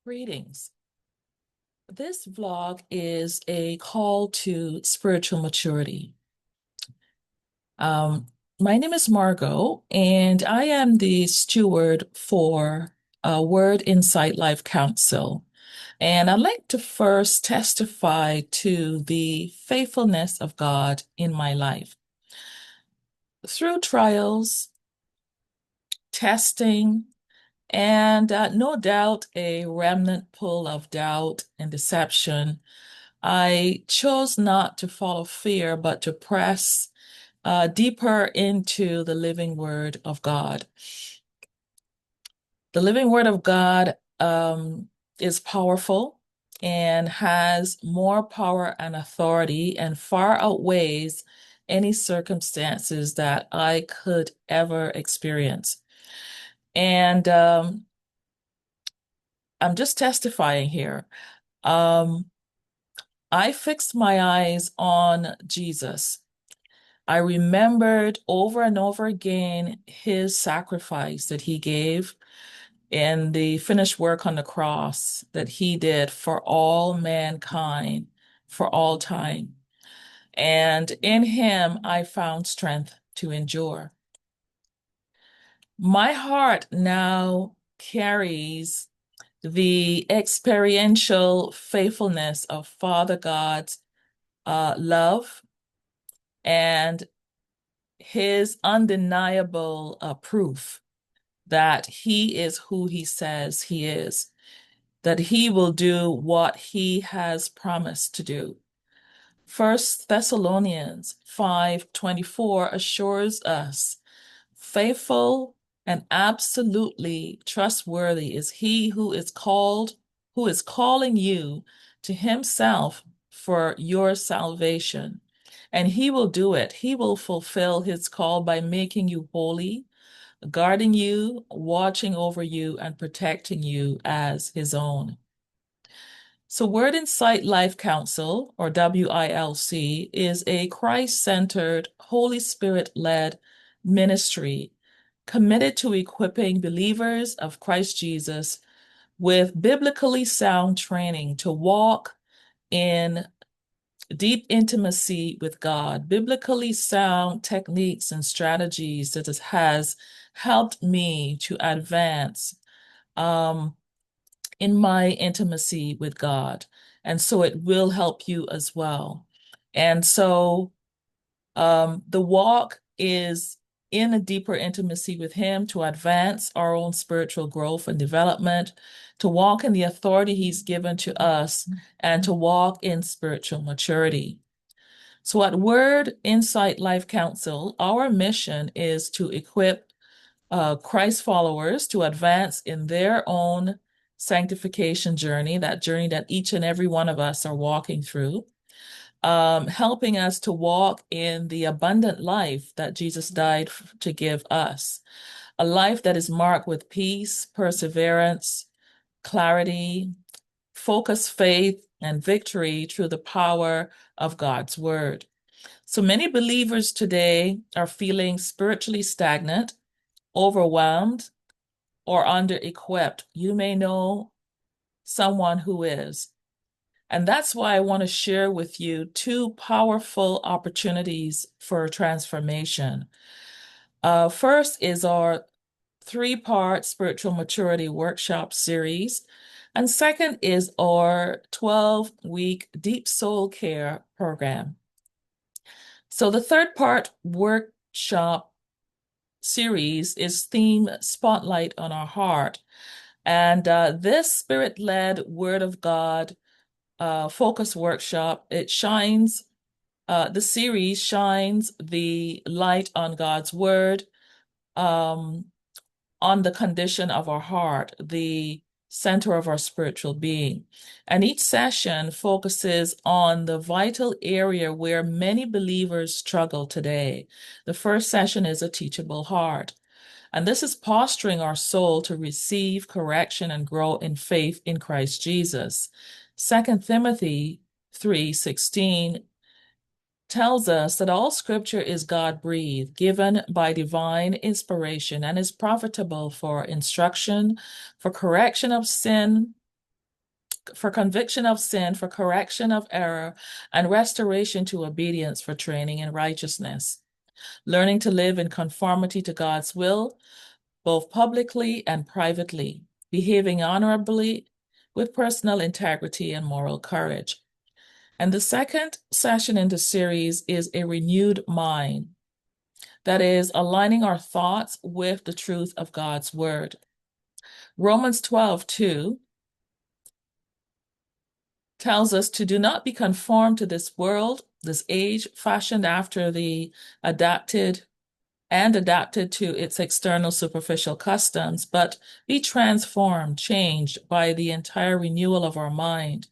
Greetings. This vlog is a call to spiritual maturity. Um, my name is Margot, and I am the steward for Word Insight Life Counsel. And I'd like to first testify to the faithfulness of God in my life. Through trials, testing, and no doubt a remnant pull of doubt and deception, I chose not to follow fear, but to press deeper into the living word of God. The living word of God is powerful and has more power and authority and far outweighs any circumstances that I could ever experience. And I'm just testifying here. Um, I fixed my eyes on Jesus. I remembered over and over again his sacrifice that he gave and the finished work on the cross that he did for all mankind for all time. And in him, I found strength to endure. My heart now carries the experiential faithfulness of Father God's love and his undeniable proof that he is who he says he is, that he will do what he has promised to do. First Thessalonians 5:24 assures us, faithful and absolutely trustworthy is he who is calling you to himself for your salvation. And he will do it. He will fulfill his call by making you holy, guarding you, watching over you, and protecting you as his own. So, Word Insight Life Counsel, or WILC, is a Christ-centered, Holy Spirit-led ministry committed to equipping believers of Christ Jesus with biblically sound training to walk in deep intimacy with God, biblically sound techniques and strategies that has helped me to advance um, in my intimacy with God. And so it will help you as well. And so the walk is in a deeper intimacy with Him to advance our own spiritual growth and development, to walk in the authority He's given to us, and to walk in spiritual maturity. So at Word Insight Life Counsel, our mission is to equip Christ followers to advance in their own sanctification journey, that journey that each and every one of us are walking through, helping us to walk in the abundant life that Jesus died to give us, a life that is marked with peace, perseverance, clarity, focused faith, and victory through the power of God's word. So many believers today are feeling spiritually stagnant, overwhelmed, or under-equipped. You may know someone who is. And that's why I want to share with you two powerful opportunities for transformation. First is our three-part spiritual maturity workshop series. And second is our 12-week deep soul care program. So the third part workshop series is themed Spotlight on Our Heart. And this spirit-led Word of God focus workshop, the series shines the light on God's Word, um, on the condition of our heart, the center of our spiritual being. And each session focuses on the vital area where many believers struggle today. The first session is a teachable heart. And this is posturing our soul to receive correction and grow in faith in Christ Jesus. 2 Timothy 3:16 tells us that all scripture is God-breathed, given by divine inspiration, and is profitable for instruction, for correction of sin, for conviction of sin, for correction of error, and restoration to obedience for training in righteousness. Learning to live in conformity to God's will, both publicly and privately, behaving honorably with personal integrity and moral courage. And the second session in the series is a renewed mind. That is, aligning our thoughts with the truth of God's word. Romans 12:2 tells us to do not be conformed to this world, this age, fashioned after the adapted to its external superficial customs, but be transformed, changed by the entire renewal of our mind,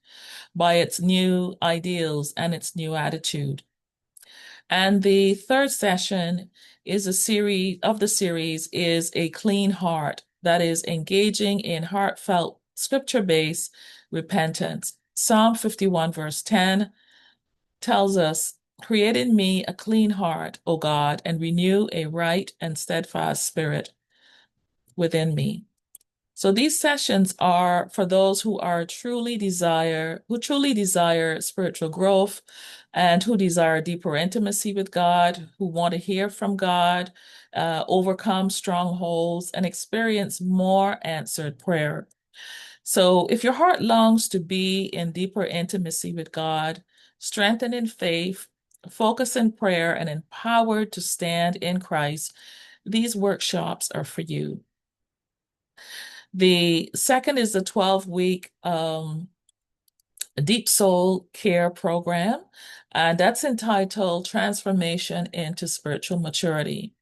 by its new ideals and its new attitude. And the third session is the series is a clean heart, that is engaging in heartfelt scripture-based repentance. Psalm 51 verse 10 tells us, "Create in me a clean heart, O God, and renew a right and steadfast spirit within me." So these sessions are for those who truly desire spiritual growth and who desire deeper intimacy with God, who want to hear from God, overcome strongholds, and experience more answered prayer. So if your heart longs to be in deeper intimacy with God, strengthened in faith, focused in prayer, and empowered to stand in Christ, these workshops are for you. The second is the 12-week Deep Soul Care Program, and that's entitled Transformation into Spiritual Maturity.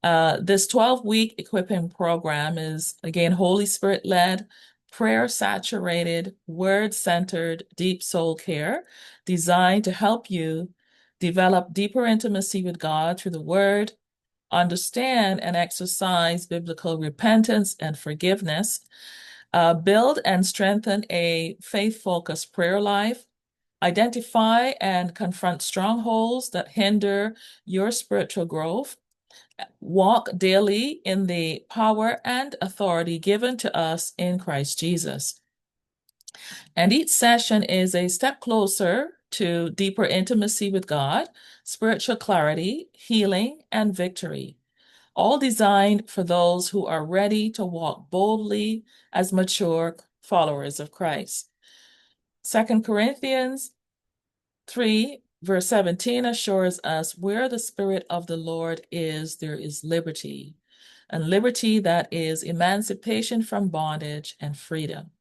This 12-week equipping program is, again, Holy Spirit-led, prayer-saturated, word-centered deep soul care designed to help you develop deeper intimacy with God through the Word, understand and exercise biblical repentance and forgiveness, build and strengthen a faith-focused prayer life, identify and confront strongholds that hinder your spiritual growth, walk daily in the power and authority given to us in Christ Jesus. And each session is a step closer to deeper intimacy with God, spiritual clarity, healing, and victory, all designed for those who are ready to walk boldly as mature followers of Christ. 2 Corinthians 3, verse 17 assures us, where the Spirit of the Lord is, there is liberty, and liberty that is emancipation from bondage and freedom.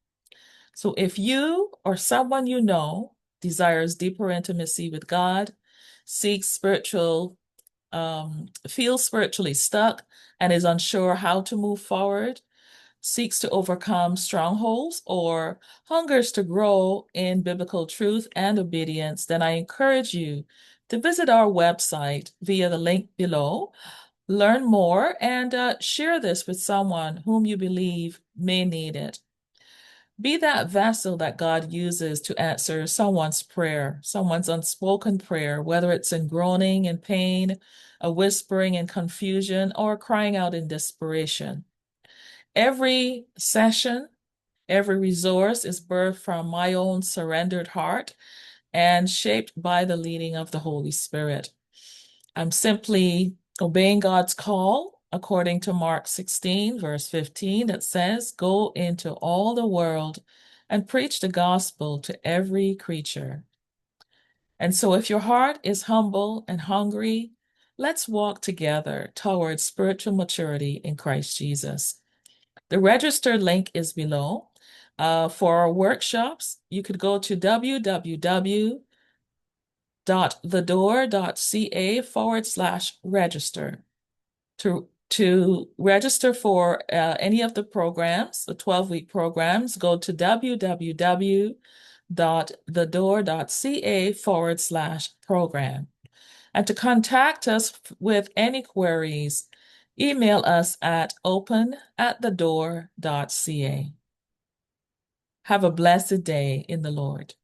So if you or someone you know desires deeper intimacy with God, seeks feels spiritually stuck and is unsure how to move forward, seeks to overcome strongholds, or hungers to grow in biblical truth and obedience, then I encourage you to visit our website via the link below, learn more, and share this with someone whom you believe may need it. Be that vessel that God uses to answer someone's prayer, someone's unspoken prayer, whether it's in groaning and pain, a whispering in confusion, or crying out in desperation. Every session, every resource is birthed from my own surrendered heart and shaped by the leading of the Holy Spirit. I'm simply obeying God's call according to Mark 16, verse 15, that says, "Go into all the world and preach the gospel to every creature." And so if your heart is humble and hungry, let's walk together towards spiritual maturity in Christ Jesus. The register link is below. For our workshops, you could go to www.thedoor.ca/register. To register for any of the programs, the 12-week programs, go to www.thedoor.ca/program. And to contact us with any queries, email us at open@thedoor.ca. Have a blessed day in the Lord.